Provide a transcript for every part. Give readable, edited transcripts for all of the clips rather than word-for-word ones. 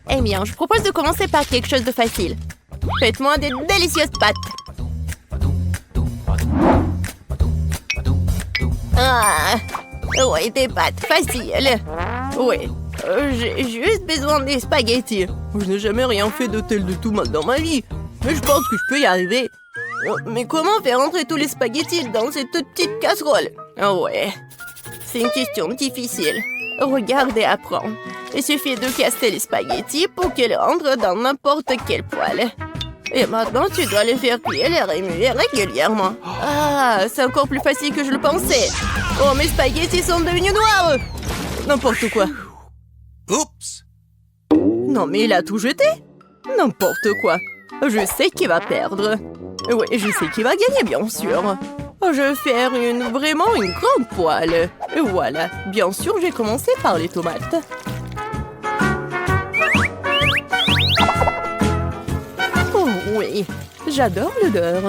Eh bien, je propose de commencer par quelque chose de facile. Faites-moi des délicieuses pâtes. Ah, ouais, des pâtes faciles. Ouais, j'ai juste besoin des spaghettis. Je n'ai jamais rien fait de tel de tout mal dans ma vie. Mais je pense que je peux y arriver. Mais comment faire entrer tous les spaghettis dans cette toute petite casserole? Ah ouais, c'est une question difficile. Regarde et apprends. Il suffit de casser les spaghettis pour qu'ils rentrent dans n'importe quel poêle. Et maintenant, tu dois les faire cuire et remuer régulièrement. Ah, c'est encore plus facile que je le pensais. Oh, mes spaghettis sont devenus noirs. N'importe quoi. Oups! Non, mais il a tout jeté. N'importe quoi. Je sais qui va perdre. Oui, je sais qui va gagner, bien sûr. Je vais faire vraiment une grande poêle. Et voilà. Bien sûr, j'ai commencé par les tomates. Oh oui, j'adore l'odeur.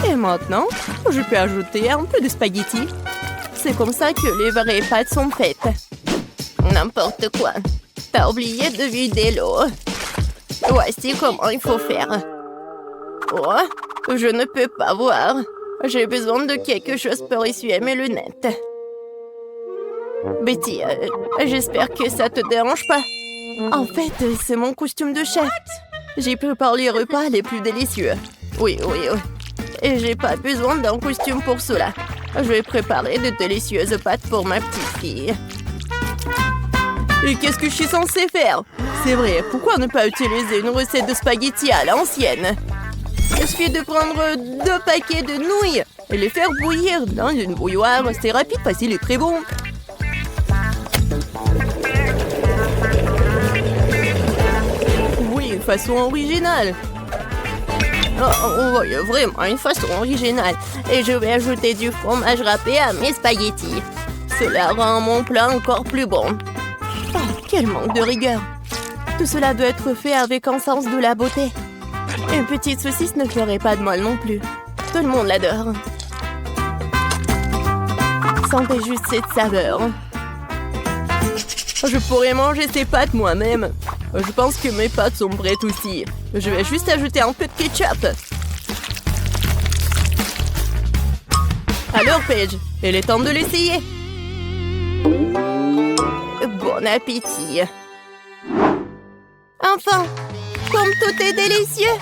Et maintenant, je peux ajouter un peu de spaghettis. C'est comme ça que les vraies pâtes sont faites. N'importe quoi. T'as oublié de vider l'eau. Voici comment il faut faire. Oh, je ne peux pas voir. J'ai besoin de quelque chose pour essuyer mes lunettes. Betty, j'espère que ça te dérange pas. En fait, c'est mon costume de chef. J'ai préparé les repas les plus délicieux. Oui. Et j'ai pas besoin d'un costume pour cela. Je vais préparer de délicieuses pâtes pour ma petite fille. Et qu'est-ce que je suis censée faire? C'est vrai, pourquoi ne pas utiliser une recette de spaghettis à l'ancienne? Il suffit de prendre 2 paquets de nouilles et les faire bouillir dans une bouilloire. C'est rapide, facile et très bon. Oui, une façon originale. Oh, vraiment une façon originale. Et je vais ajouter du fromage râpé à mes spaghettis. Cela rend mon plat encore plus bon. Oh, quel manque de rigueur. Tout cela doit être fait avec un sens de la beauté. Une petite saucisse ne ferait pas de mal non plus. Tout le monde l'adore. Sentez juste cette saveur. Je pourrais manger ces pâtes moi-même. Je pense que mes pâtes sont prêtes aussi. Je vais juste ajouter un peu de ketchup. Alors, Paige, il est temps de l'essayer. Bon appétit. Enfin, comme tout est délicieux.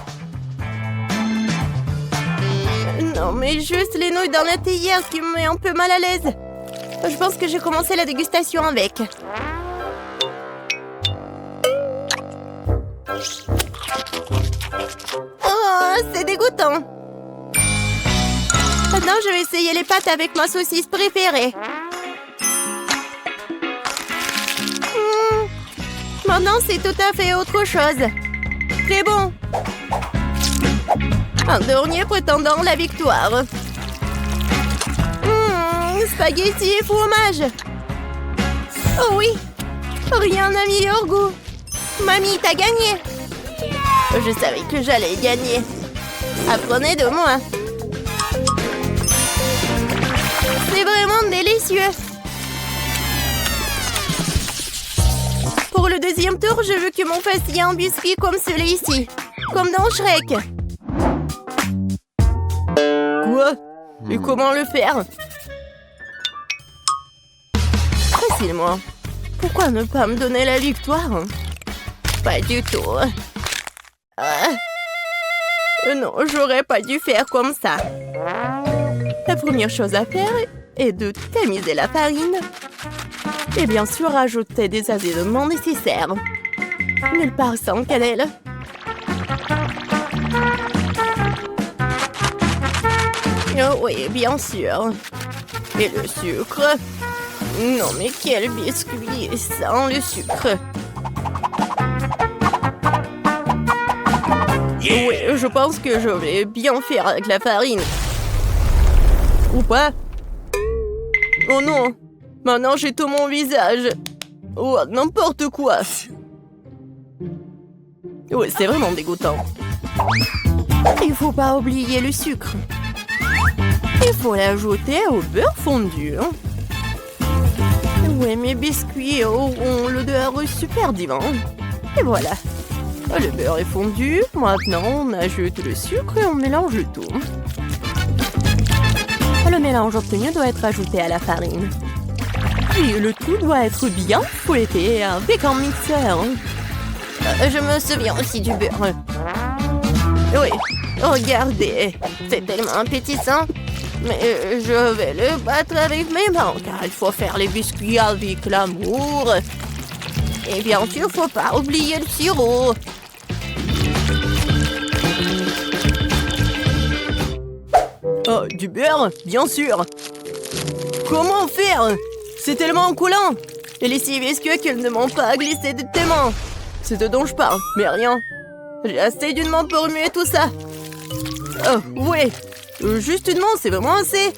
Non, mais juste les nouilles dans la théière qui me met un peu mal à l'aise. Je pense que j'ai commencé la dégustation avec. Oh, c'est dégoûtant. Maintenant, je vais essayer les pâtes avec ma saucisse préférée. Maintenant, c'est tout à fait autre chose. Très bon. Un dernier prétendant la victoire. Spaghetti et fromage. Oh oui, rien n'a meilleur goût. Mamie, t'as gagné. Je savais que j'allais gagner. Apprenez de moi. C'est vraiment délicieux. Pour le deuxième tour, je veux que mon fasse un biscuit comme celui-ci. Comme dans Shrek. Quoi? Et comment le faire? Facilement. Pourquoi ne pas me donner la victoire? Pas du tout. Non, j'aurais pas dû faire comme ça. La première chose à faire est de tamiser la farine. Et bien sûr, ajouter des assaisonnements nécessaires. Nulle part sans cannelle. Oh oui, bien sûr. Et le sucre. Non, mais quel biscuit sans le sucre. Yeah. Oui, je pense que je vais bien faire avec la farine. Ou pas? Oh non! Maintenant, j'ai tout mon visage. Oh, n'importe quoi. Oui, c'est vraiment dégoûtant. Il faut pas oublier le sucre. Il faut l'ajouter au beurre fondu. Ouais, mes biscuits auront l'odeur super divin. Et voilà. Le beurre est fondu. Maintenant, on ajoute le sucre et on mélange le tout. Le mélange obtenu doit être ajouté à la farine. Puis le tout doit être bien fouetté avec un mixeur. Je me souviens aussi du beurre. Oui, regardez, c'est tellement appétissant. Mais je vais le battre avec mes mains, car il faut faire les biscuits avec l'amour. Et bien sûr, faut pas oublier le sirop. Oh, du beurre, bien sûr. Comment faire? C'est tellement coulant. Et les 6 biscuits qu'ils ne m'ont pas glissé de tes mains. C'est de dont je parle, mais rien. J'ai assez d'une main pour remuer tout ça. Oh, ouais. Juste une main, c'est vraiment assez.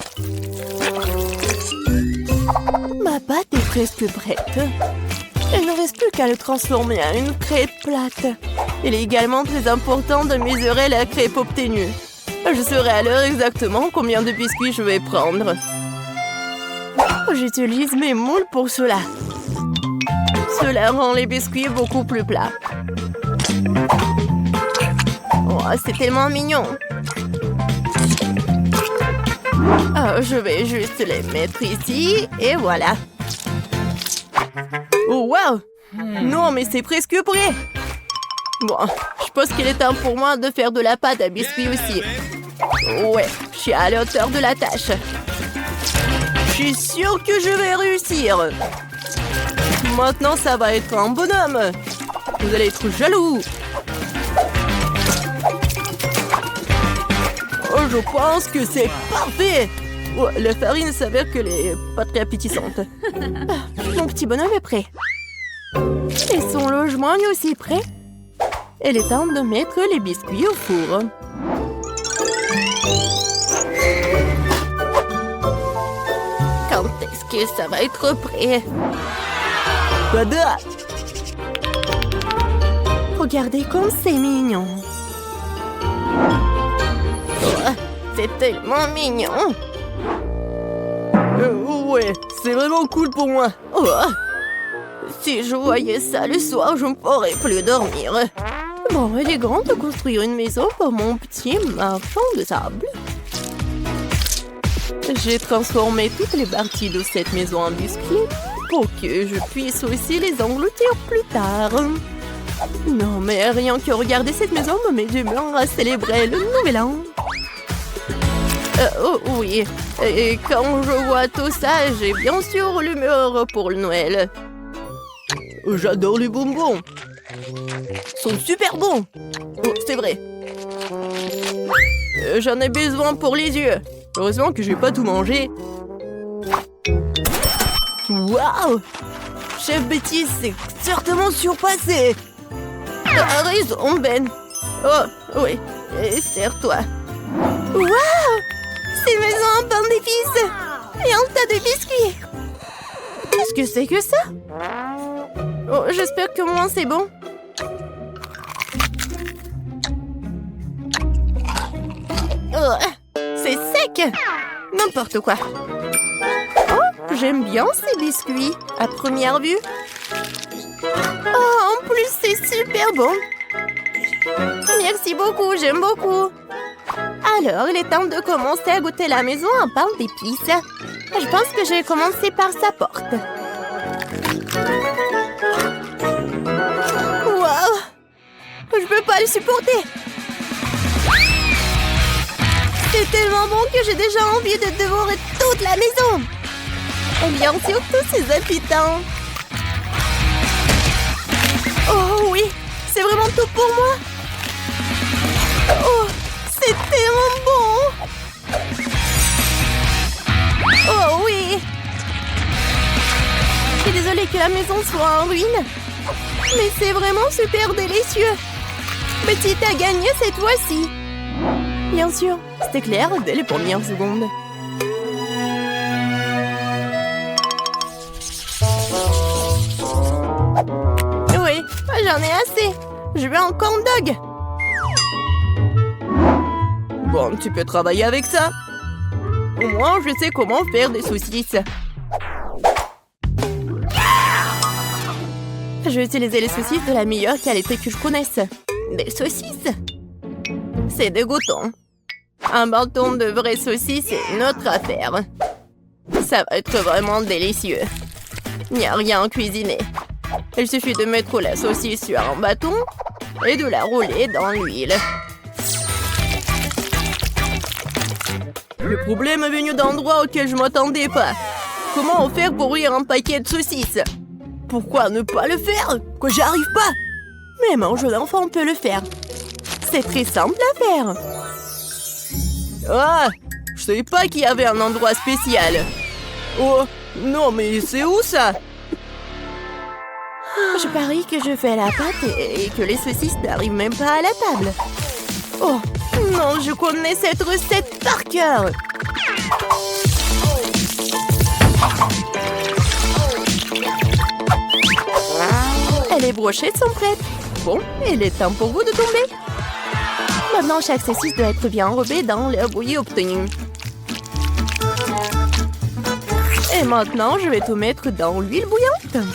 Ma pâte est presque prête. Il ne reste plus qu'à le transformer en une crêpe plate. Il est également très important de mesurer la crêpe obtenue. Je saurai à l'heure exactement combien de biscuits je vais prendre. J'utilise mes moules pour cela. Cela rend les biscuits beaucoup plus plats. Oh, c'est tellement mignon. Oh, je vais juste les mettre ici et voilà. Oh, wow! Non, mais c'est presque prêt. Bon, je pense qu'il est temps pour moi de faire de la pâte à biscuits aussi. Ouais, je suis à la hauteur de la tâche. Je suis sûre que je vais réussir. Maintenant, ça va être un bonhomme. Vous allez être jaloux. Oh, je pense que c'est parfait. Oh, la farine s'avère qu'elle est pas très appétissante. Mon petit bonhomme est prêt. Et son logement est aussi prêt. Il est temps de mettre les biscuits au four. Quand est-ce que ça va être prêt? Tada! Regardez comme c'est mignon. Oh, c'est tellement mignon. Ouais, c'est vraiment cool pour moi. Oh, si je voyais ça le soir, je ne pourrais plus dormir. Bon, il est grand de construire une maison pour mon petit marchand de sable. J'ai transformé toutes les parties de cette maison en biscuits pour que je puisse aussi les engloutir plus tard. Non, mais rien que regarder cette maison me met d'humeur à célébrer le nouvel an. Oh oui, et quand je vois tout ça, j'ai bien sûr l'humeur pour le Noël. J'adore les bonbons. Ils sont super bons. Oh, c'est vrai. J'en ai besoin pour les yeux. Heureusement que je vais pas tout manger. Waouh! Chef Betty s'est certainement surpassé. T'as raison, Ben. Oh, oui. Serre-toi. Waouh! C'est maison en pain d'épices. Et un tas de biscuits. Qu'est-ce que c'est que ça? Oh, j'espère que moi c'est bon. Oh, c'est sec. N'importe quoi. Oh, j'aime bien ces biscuits, à première vue. Oh, en plus, c'est super bon. Merci beaucoup, j'aime beaucoup. Alors, il est temps de commencer à goûter la maison en pain d'épices. Je pense que je vais commencer par sa porte. Waouh! Je peux pas le supporter. C'est tellement bon que j'ai déjà envie de dévorer toute la maison. Et bien sûr, tous ces habitants. Oh oui, c'est vraiment tout pour moi. Oh, c'est tellement bon. Oh oui. Je suis désolée que la maison soit en ruine. Mais c'est vraiment super délicieux. Petite a gagné cette fois-ci. Bien sûr, c'était clair dès les premières secondes. Oui, j'en ai assez. Je veux un corn dog. Bon, tu peux travailler avec ça. Au moins, je sais comment faire des saucisses. Je vais utiliser les saucisses de la meilleure qualité que je connaisse. Des saucisses? C'est dégoûtant. Un bâton de vraies saucisses est une autre affaire. Ça va être vraiment délicieux. Il n'y a rien à cuisiner. Il suffit de mettre la saucisse sur un bâton et de la rouler dans l'huile. Le problème est venu d'endroits auxquels je ne m'attendais pas. Comment faire pour ouvrir un paquet de saucisses? Pourquoi ne pas le faire? Que j'y arrive pas? Même un jeu d'enfant peut le faire. C'est très simple à faire. Ah, je savais pas qu'il y avait un endroit spécial. Oh, non mais c'est où ça? Je parie que je fais la pâte et que les saucisses n'arrivent même pas à la table. Oh, non, je connais cette recette par cœur. Les brochettes sont prêtes. Bon, il est temps pour vous de tomber. Maintenant, chaque saucisse doit être bien enrobée dans le bouillie obtenu. Et maintenant, je vais tout mettre dans l'huile bouillante.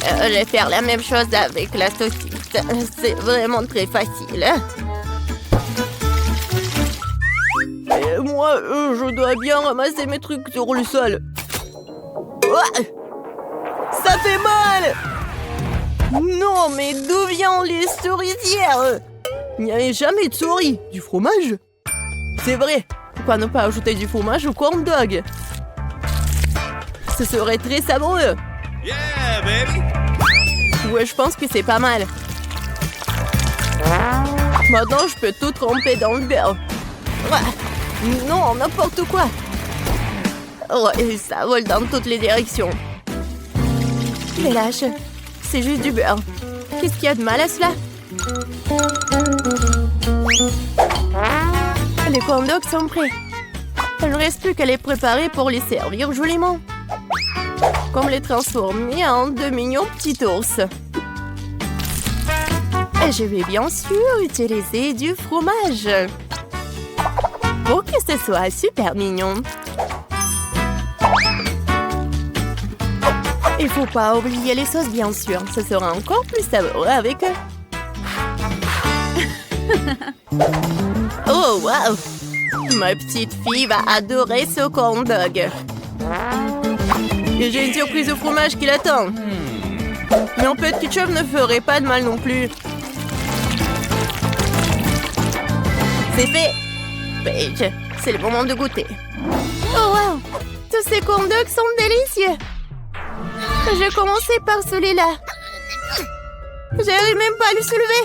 Je vais faire la même chose avec la saucisse. C'est vraiment très facile. Et moi, je dois bien ramasser mes trucs sur le sol. Oh! Ça fait mal! Non, mais d'où viennent les souricières? Il n'y avait jamais de souris. Du fromage? C'est vrai. Pourquoi ne pas ajouter du fromage au corn dog? Ce serait très savoureux. Yeah, baby! Ouais, je pense que c'est pas mal. Maintenant, je peux tout tremper dans le beurre. Non, n'importe quoi. Ouais, ça vole dans toutes les directions. Mais lâche, c'est juste du beurre. Qu'est-ce qu'il y a de mal à cela? Les corn dogs sont prêts. Il ne reste plus qu'à les préparer pour les servir joliment. Comme les transformer en de mignons petits ours. Et je vais bien sûr utiliser du fromage. Pour que ce soit super mignon. Il faut pas oublier les sauces, bien sûr. Ce sera encore plus savoureux avec eux. Oh, wow! Ma petite fille va adorer ce corn dog. Et j'ai une surprise au fromage qui l'attend. Mais un peu de ketchup ne ferait pas de mal non plus. C'est fait! Paige, c'est le moment de goûter. Oh, wow! Tous ces corn dogs sont délicieux! Je vais commencer par celui-là. J'arrive même pas à le soulever.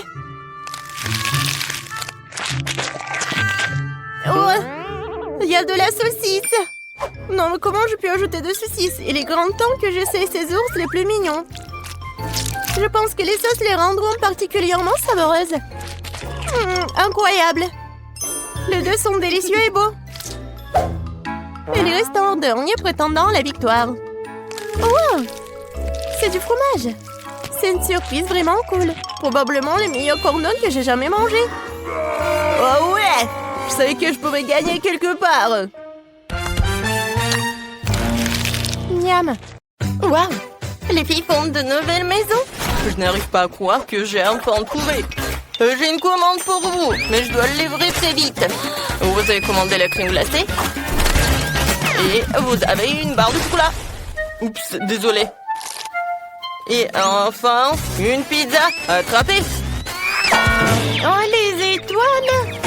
Oh, il y a de la saucisse. Non, mais comment je peux ajouter de saucisses? Il est grand temps que j'essaie ces ours les plus mignons. Je pense que les sauces les rendront particulièrement savoureuses. Incroyable. Les deux sont délicieux et beaux. Il reste un dernier prétendant à la victoire. Oh, c'est du fromage. C'est une surprise vraiment cool. Probablement le meilleur corn dog que j'ai jamais mangé. Oh ouais! Je savais que je pouvais gagner quelque part. Miam. Waouh! Les filles fondent de nouvelles maisons. Je n'arrive pas à croire que j'ai enfin trouvé. J'ai une commande pour vous, mais je dois le livrer très vite. Vous avez commandé la crème glacée. Et vous avez une barre de chocolat. Oups, désolé. Et enfin, une pizza attrapée. Oh, les étoiles!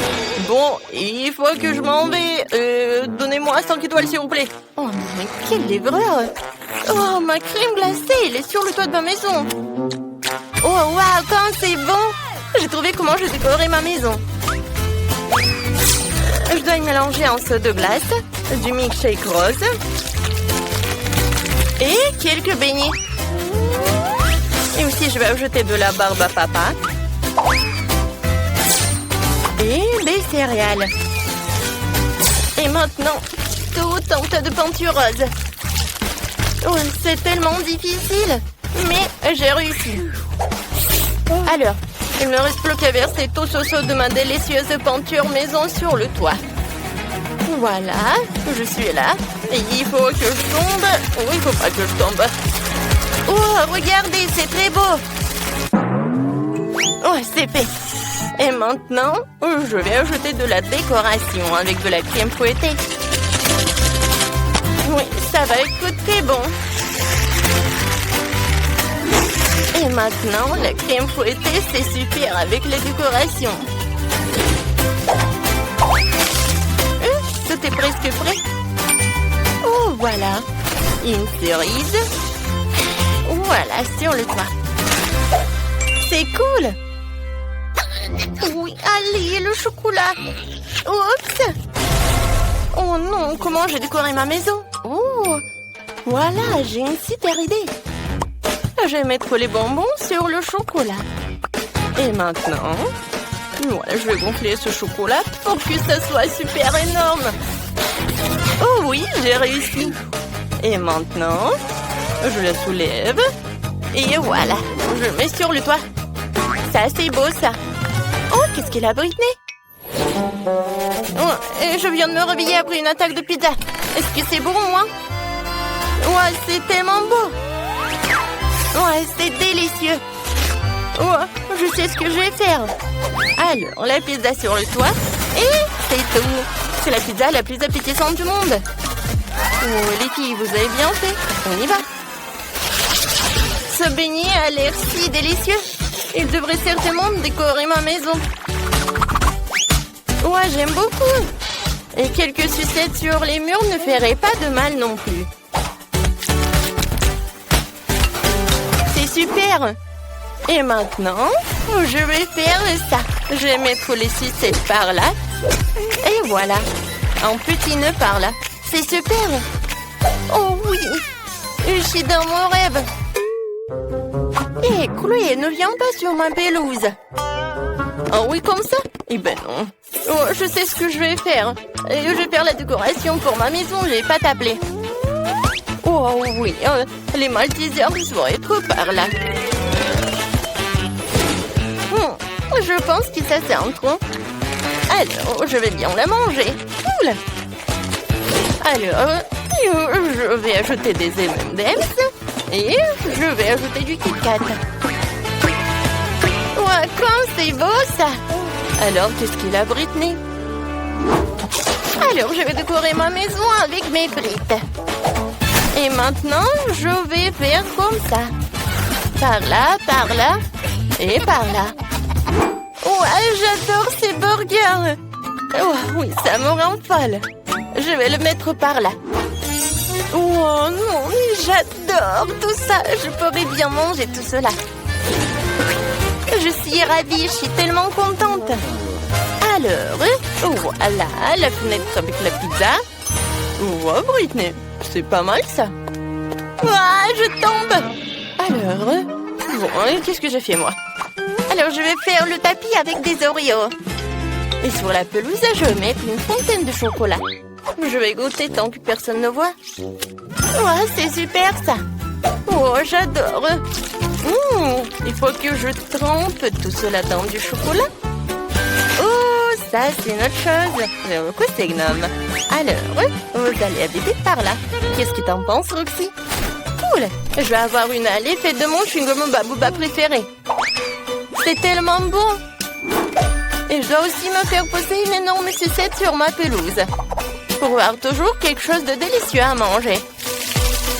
Bon, il faut que je m'en vais. Donnez-moi 5 étoiles, s'il vous plaît. Oh, mais quel livreur! Oh, ma crème glacée, elle est sur le toit de ma maison. Oh, waouh, quand c'est bon! J'ai trouvé comment je décorerai ma maison. Je dois y mélanger un seau de glace, du milkshake rose et quelques beignets. Et aussi, je vais ajouter de la barbe à papa et des céréales. Et maintenant, tout un tas de peinture rose. Oh, c'est tellement difficile, mais j'ai réussi. Alors, il ne reste plus qu'à verser tout ce seau de ma délicieuse peinture maison sur le toit. Voilà, je suis là. Et il faut que je tombe. Oh, il faut pas que je tombe. Oh, regardez, c'est très beau. Oh, c'est fait. Et maintenant, je vais ajouter de la décoration avec de la crème fouettée. Oui, ça va être très bon. Et maintenant, la crème fouettée, c'est super avec les décorations. Tout est presque prêt. Oh, voilà. Une cerise. Voilà, sur le toit. C'est cool. Oui, allez, le chocolat. Oups. Oh non, comment j'ai décoré ma maison? Oh, voilà, j'ai une super idée. Je vais mettre les bonbons sur le chocolat. Et maintenant, voilà, je vais gonfler ce chocolat pour que ça soit super énorme. Oh oui, j'ai réussi. Et maintenant, je la soulève. Et voilà, je le mets sur le toit. C'est assez beau, ça. Oh, qu'est-ce qu'il a, Britney? Oh, et je viens de me réveiller après une attaque de pizza. Est-ce que c'est bon, moi? Ouais, c'est tellement beau. Ouais, c'est délicieux. Ouais, je sais ce que je vais faire. Alors, la pizza sur le toit. Et c'est tout. C'est la pizza la plus appétissante du monde. Oh, les filles, vous avez bien fait. On y va. Ce beignet a l'air si délicieux. Il devrait certainement décorer ma maison. Ouais, j'aime beaucoup. Et quelques sucettes sur les murs ne feraient pas de mal non plus. C'est super. Et maintenant, je vais faire ça. Je vais mettre les sucettes par là. Et voilà. Un petit nœud par là. C'est super. Oh oui. Je suis dans mon rêve. Hé, Chloé, ne viens pas sur ma pelouse. Oh oui, comme ça? Eh ben non. Oh, je sais ce que je vais faire. Je vais faire la décoration pour ma maison, je vais pas t'appeler. Oh oui, les Maltesers vont être par là. Je pense que ça c'est un tronc. Alors, je vais bien la manger. Cool. Alors, je vais ajouter des M&M's et je vais ajouter du Kit Kat. Ouais, comme c'est beau ça. Alors, qu'est-ce qu'il a, Britney? Alors, je vais décorer ma maison avec mes frites. Et maintenant, je vais faire comme ça. Par là, et par là. Ouais, j'adore ces burgers. Oh, oui, ça me rend folle. Je vais le mettre par là. Oh non, j'adore tout ça. Je pourrais bien manger tout cela. Je suis ravie, je suis tellement contente. Alors, voilà, la fenêtre avec la pizza. Oh, Britney, c'est pas mal ça. Ah, je tombe. Alors, bon, qu'est-ce que j'ai fait moi? Alors, je vais faire le tapis avec des Oreos. Et sur la pelouse, je vais mettre une fontaine de chocolat. Je vais goûter tant que personne ne voit. Ouais, c'est super ça. Oh, j'adore. Il faut que je trempe tout cela dans du chocolat. Oh, ça, c'est une autre chose. Le côté gnome. Alors, vous allez habiter par là. Qu'est-ce que t'en penses, Roxy? Cool. Je vais avoir une allée faite de mon chewing-gum Babouba préféré. C'est tellement bon. Et je dois aussi me faire poser une énorme sucette sur ma pelouse. Pour avoir toujours quelque chose de délicieux à manger.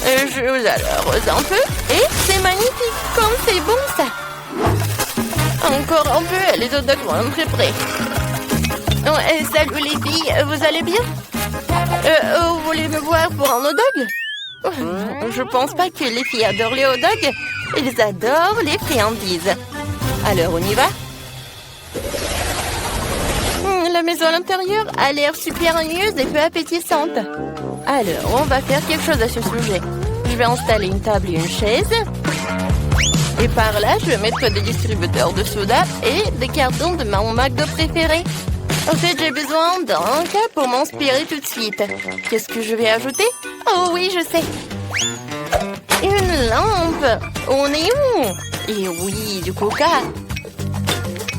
Je vous arrose un peu. Et c'est magnifique. Comme c'est bon ça. Encore un peu. Les hot dogs vont être prêts. Oh, salut les filles. Vous allez bien? Vous voulez me voir pour un hot dog? Je pense pas que les filles adorent les hot dogs. Ils adorent les friandises. Alors, on y va? La maison à l'intérieur a l'air super ennuyeuse et peu appétissante. Alors, on va faire quelque chose à ce sujet. Je vais installer une table et une chaise. Et par là, je vais mettre des distributeurs de soda et des cartons de mon McDo préféré. En fait, j'ai besoin d'un cas pour m'inspirer tout de suite. Qu'est-ce que je vais ajouter? Oh oui, je sais. Une lampe au néon. Et oui, du coca.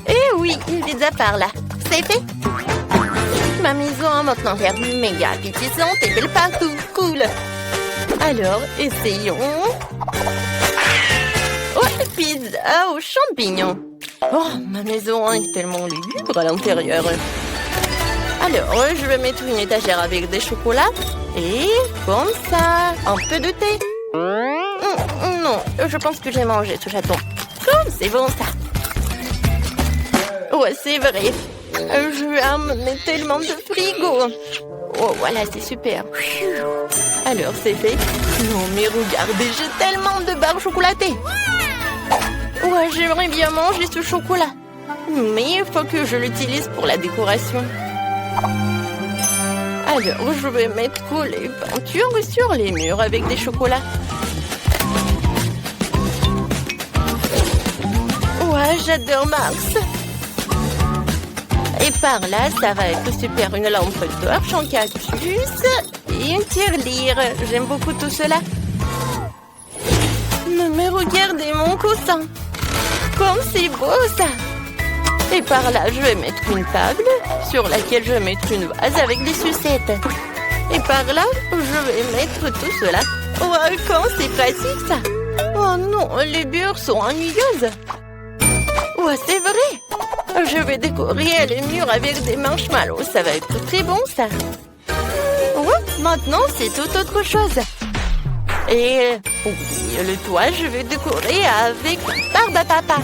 Et oui, une pizza par là. C'est fait. Ma maison a maintenant l'air méga appétissante et belle partout. Cool. Alors, essayons. chocolat aux champignons. Oh, ma maison est tellement lugubre à l'intérieur. Alors, je vais mettre une étagère avec des chocolats. Et comme ça, un peu de thé. Non, je pense que j'ai mangé ce chaton. Comme c'est bon ça. Ouais, c'est vrai. Je vais amener tellement de frigo. Oh, voilà, c'est super. Alors, c'est fait. Non, mais regardez, j'ai tellement de barres chocolatées. Ouais, j'aimerais bien manger ce chocolat. Mais il faut que je l'utilise pour la décoration. Alors, je vais mettre les peintures sur les murs avec des chocolats. Ouais, j'adore Mars. Et par là, ça va être super. Une lampe torche en cactus et une tirelire. J'aime beaucoup tout cela. Mais regardez mon coussin. Comme c'est beau ça. Et par là, je vais mettre une table sur laquelle je vais mettre une vase avec des sucettes. Et par là, je vais mettre tout cela. Ouais, quand c'est pratique ça. Oh non, les murs sont ennuyeuses. Ouais, c'est vrai. Je vais décorer les murs avec des marshmallows. Ça va être très bon ça. Ouais, maintenant c'est tout autre chose. Et le toit, je vais décorer avec barbe à papa.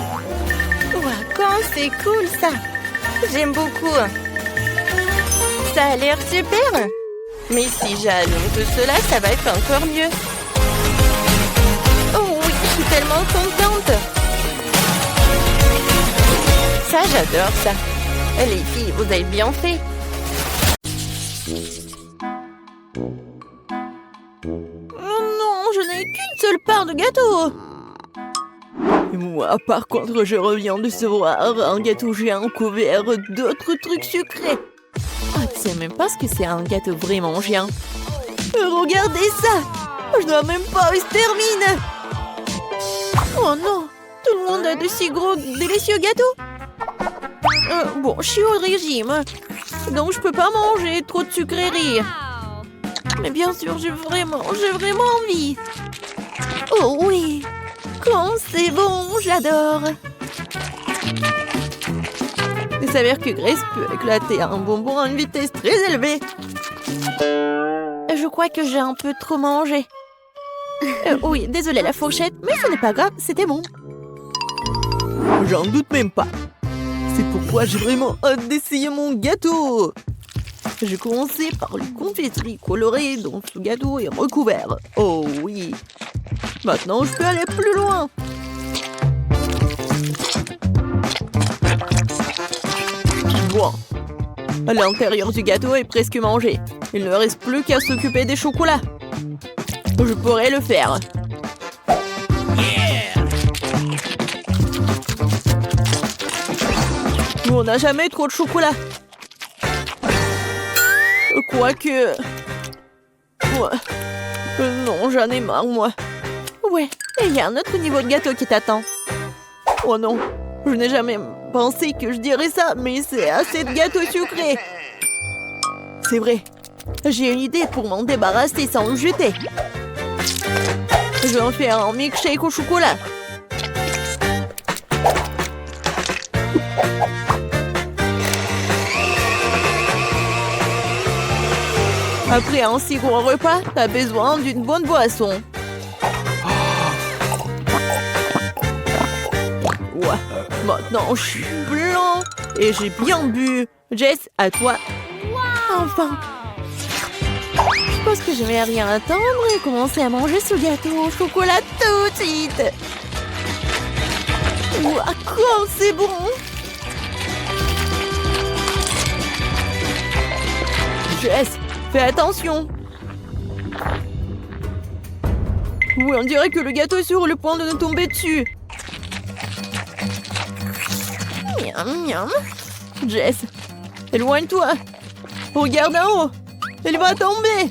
Ouais, quand c'est cool ça. J'aime beaucoup. Ça a l'air super. Mais si j'allume tout cela, ça va être encore mieux. Oh oui, je suis tellement contente. Ça, j'adore ça. Les filles, vous avez bien fait. Oh non, je n'ai qu'une seule part de gâteau. Et moi, par contre, je reviens de recevoir un gâteau géant couvert d'autres trucs sucrés. Ah, tu sais même pas ce que c'est un gâteau vraiment géant. Regardez ça. Je dois même pas où il se termine. Oh non, tout le monde a de si gros, délicieux gâteaux. Bon, je suis au régime, donc je peux pas manger trop de sucreries. Mais bien sûr, j'ai vraiment envie. Oh oui, quand c'est bon, j'adore. Il s'avère que Grace peut éclater un bonbon à une vitesse très élevée. Je crois que j'ai un peu trop mangé. Oui, désolée la fourchette, mais ce n'est pas grave, c'était bon. J'en doute même pas. C'est pourquoi j'ai vraiment hâte d'essayer mon gâteau. J'ai commencé par les confiseries colorées dont ce gâteau est recouvert. Oh oui. Maintenant, je peux aller plus loin. Bon. L'intérieur du gâteau est presque mangé. Il ne reste plus qu'à s'occuper des chocolats. Je pourrais le faire. On n'a jamais trop de chocolat. Quoique... Ouais. Non, j'en ai marre, moi. Ouais, et il y a un autre niveau de gâteau qui t'attend. Oh non, je n'ai jamais pensé que je dirais ça, mais c'est assez de gâteaux sucrés. C'est vrai. J'ai une idée pour m'en débarrasser sans le jeter. Je vais en faire un milkshake au chocolat. Après un si gros repas, t'as besoin d'une bonne boisson. Ouais, maintenant je suis blanc et j'ai bien bu. Jess, à toi. Enfin. Je pense que je vais rien attendre et commencer à manger ce gâteau au chocolat tout de suite. Ouah, quoi, c'est bon. Jess, fais attention. Oui, on dirait que le gâteau est sur le point de nous tomber dessus. Miam, miam. Jess, éloigne-toi. Regarde en haut. Elle va tomber.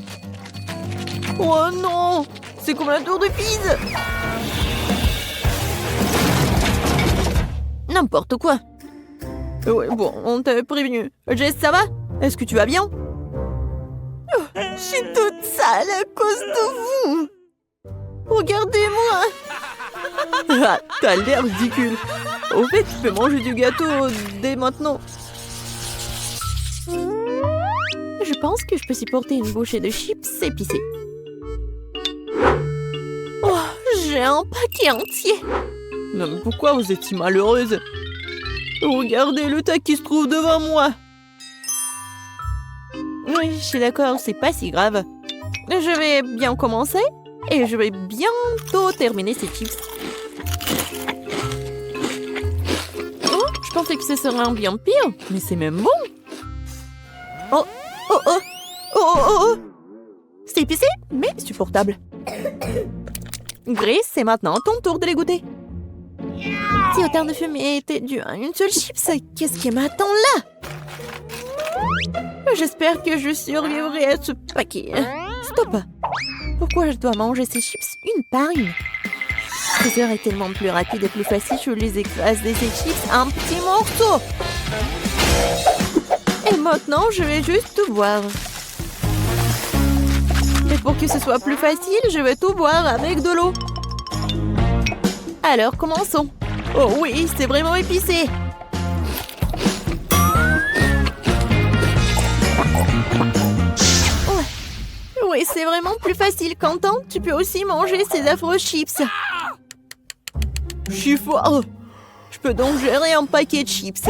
Oh non, c'est comme la tour de Pise. N'importe quoi. Ouais, bon, on t'avait prévenu. Jess, ça va? Est-ce que tu vas bien? Oh, je suis toute sale à cause de vous. Regardez-moi. Ah, t'as l'air ridicule. Au fait, tu peux manger du gâteau dès maintenant. Je pense que je peux supporter une bouchée de chips épicés. Oh, j'ai un paquet entier. Non, mais pourquoi vous êtes si malheureuse? Regardez le tas qui se trouve devant moi. Oui, je suis d'accord, c'est pas si grave. Je vais bien commencer et je vais bientôt terminer ces chips. Oh, je pensais que ce serait un bien pire, mais c'est même bon. Oh, oh, oh, oh, oh, oh. C'est épicé, mais supportable. Grace, c'est maintenant ton tour de les goûter. Si autant de fumée était dû à une seule chips, qu'est-ce qui m'attend là? J'espère que je survivrai à ce paquet. Stop! Pourquoi je dois manger ces chips une par une? Ce serait tellement plus rapide et plus facile si je les écraser ces chips en petits morceaux. Et maintenant, je vais juste tout boire. Et pour que ce soit plus facile, je vais tout boire avec de l'eau. Alors, commençons. Oh oui, c'est vraiment épicé. Oui, c'est vraiment plus facile. Quentin, tu peux aussi manger ces affreux chips. Je suis fort. Je peux donc gérer un paquet de chips.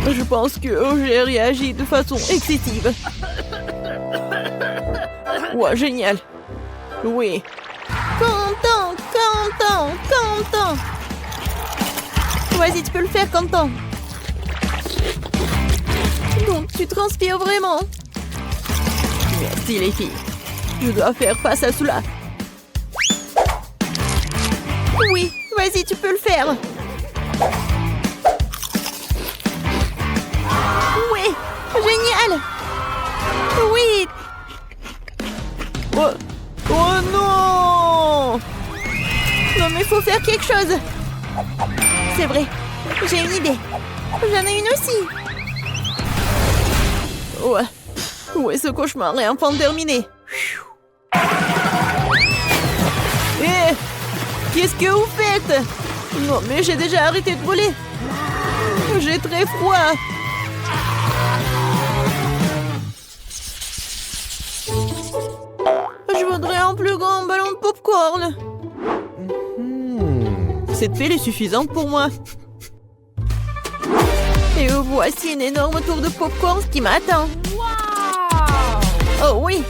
Je pense que j'ai réagi de façon excessive. Ouais, génial. Oui. Quentin, Quentin, Quentin. Vas-y, tu peux le faire, Quentin. Donc, tu transpires vraiment. Merci les filles. Je dois faire face à cela. Oui, vas-y, tu peux le faire. Oui, génial. Oui. Oh, oh non! Non, mais faut faire quelque chose. C'est vrai, j'ai une idée. J'en ai une aussi. Ouais. Ouais, ce cauchemar est enfin terminé. Eh! Qu'est-ce que vous faites? Non, mais j'ai déjà arrêté de brûler. J'ai très froid. Je voudrais un plus grand ballon de popcorn. Cette pile est suffisante pour moi. Et voici une énorme tour de popcorn qui m'attend. Oh oui!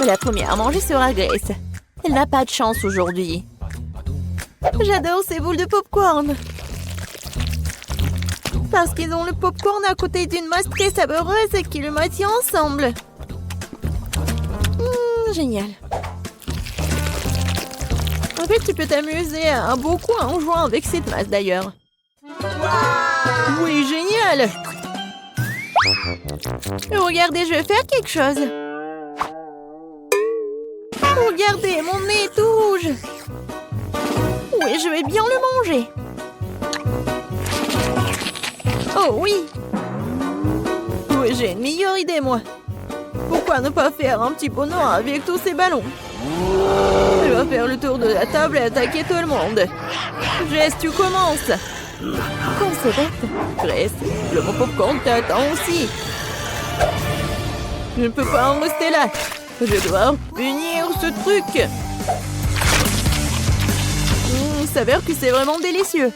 La première à manger sera Grace. Elle n'a pas de chance aujourd'hui. J'adore ces boules de popcorn. Parce qu'ils ont le popcorn à côté d'une masse très savoureuse qui le maintient ensemble. Génial. En fait, tu peux t'amuser beaucoup en jouant avec cette masse d'ailleurs. Oui, génial! Regardez, je vais faire quelque chose. Regardez, mon nez est tout rouge. Oui, je vais bien le manger. Oh oui. Oui, j'ai une meilleure idée, moi. Pourquoi ne pas faire un petit bonheur avec tous ces ballons? Je vais faire le tour de la table et attaquer tout le monde. Jess, tu commences. Quand c'est bête. Grace, le bon popcorn t'attend aussi. Je ne peux pas en rester là. Je dois punir ce truc. Il s'avère que c'est vraiment délicieux.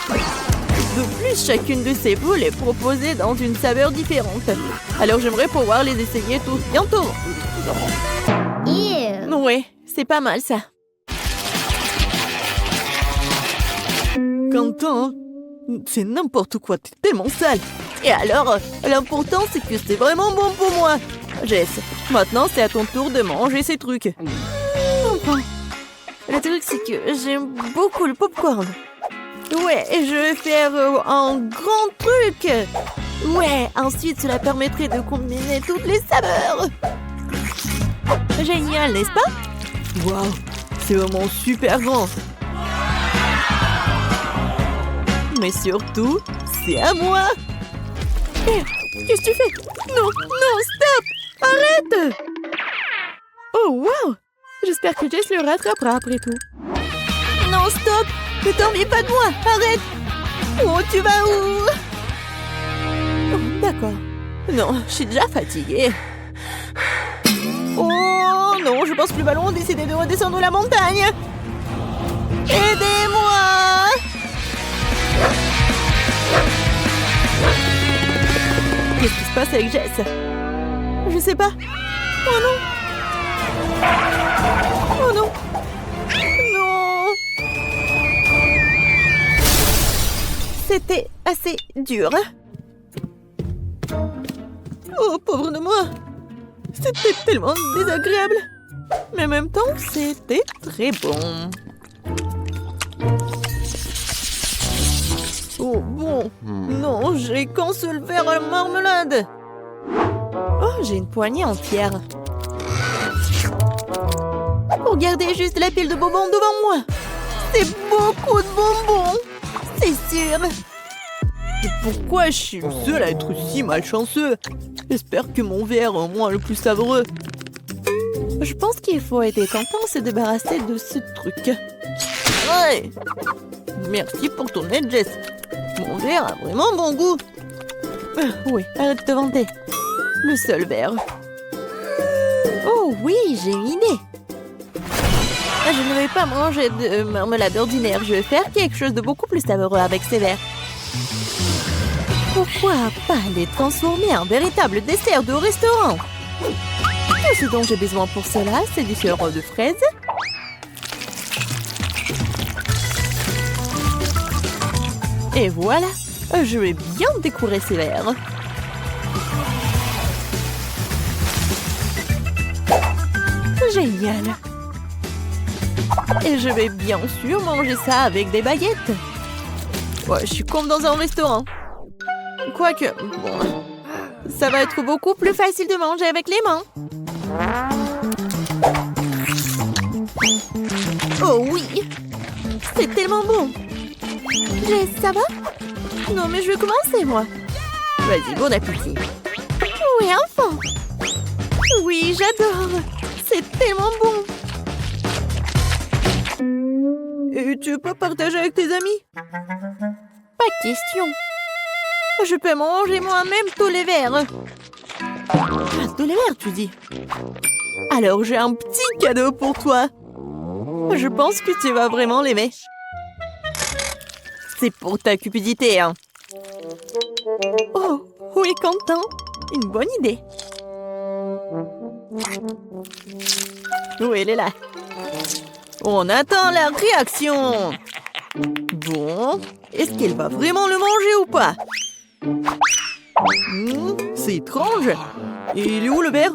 De plus, chacune de ces boules est proposée dans une saveur différente. Alors j'aimerais pouvoir les essayer tous bientôt. Ouais, c'est pas mal ça. Quentin, c'est n'importe quoi, t'es tellement sale. Et alors, l'important c'est que c'est vraiment bon pour moi. Jess, maintenant c'est à ton tour de manger ces trucs. Enfin, le truc c'est que j'aime beaucoup le popcorn. Ouais, et je vais faire un grand truc. Ouais, ensuite cela permettrait de combiner toutes les saveurs. Génial, n'est-ce pas? Waouh, c'est vraiment super grand. Mais surtout, c'est à moi. Qu'est-ce que tu fais? Non, non, stop! Arrête! Oh, wow! J'espère que Jess le rattrapera après tout. Non, stop! Ne t'ennuie pas de moi! Arrête! Oh, tu vas où? Oh, d'accord. Non, je suis déjà fatiguée. Oh non, je pense que le ballon a décidé de redescendre la montagne. Aidez-moi! Qu'est-ce qui se passe avec Jess? Je sais pas. Oh non! Oh non! Non! C'était assez dur. Oh, pauvre de moi! C'était tellement désagréable. Mais en même temps, c'était très bon. Oh bon, non, j'ai qu'un seul verre à la marmelade. Oh, j'ai une poignée entière. Regardez juste la pile de bonbons devant moi. C'est beaucoup de bonbons. C'est sûr. Et pourquoi je suis le seul à être si malchanceux? J'espère que mon verre est au moins le plus savoureux. Je pense qu'il faut être content de se débarrasser de ce truc. Ouais. Merci pour ton aide, Jess. Mon verre a vraiment bon goût. Oui, arrête de te vanter. Le seul verre. Oh oui, j'ai une idée. Je ne vais pas manger de marmelade ordinaire. Je vais faire quelque chose de beaucoup plus savoureux avec ces verres. Pourquoi pas les transformer en véritable dessert de restaurant? Tout ce dont j'ai besoin pour cela, c'est du sirop de fraise, et voilà, je vais bien décorer ces verres. Génial. Et je vais bien sûr manger ça avec des baguettes. Ouais, je suis comme dans un restaurant. Quoique, bon, ça va être beaucoup plus facile de manger avec les mains. Oh oui, c'est tellement bon. Jess, ça va? Non, mais je vais commencer, moi. Vas-y, bon appétit. Oui, enfin. Oui, j'adore. C'est tellement bon. Et tu peux partager avec tes amis? Pas de question. Je peux manger moi-même tous les verres. Ah, tous les verres, tu dis? Alors, j'ai un petit cadeau pour toi. Je pense que tu vas vraiment l'aimer. C'est pour ta cupidité, hein. Oh, oui, Quentin. Une bonne idée. Oui, elle est là. On attend la réaction. Bon, est-ce qu'elle va vraiment le manger ou pas? C'est étrange. Il est où le verre?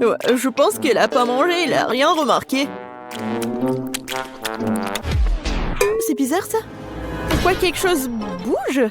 Ouais, je pense qu'elle a pas mangé, elle a rien remarqué. C'est bizarre ça. Pourquoi quelque chose bouge?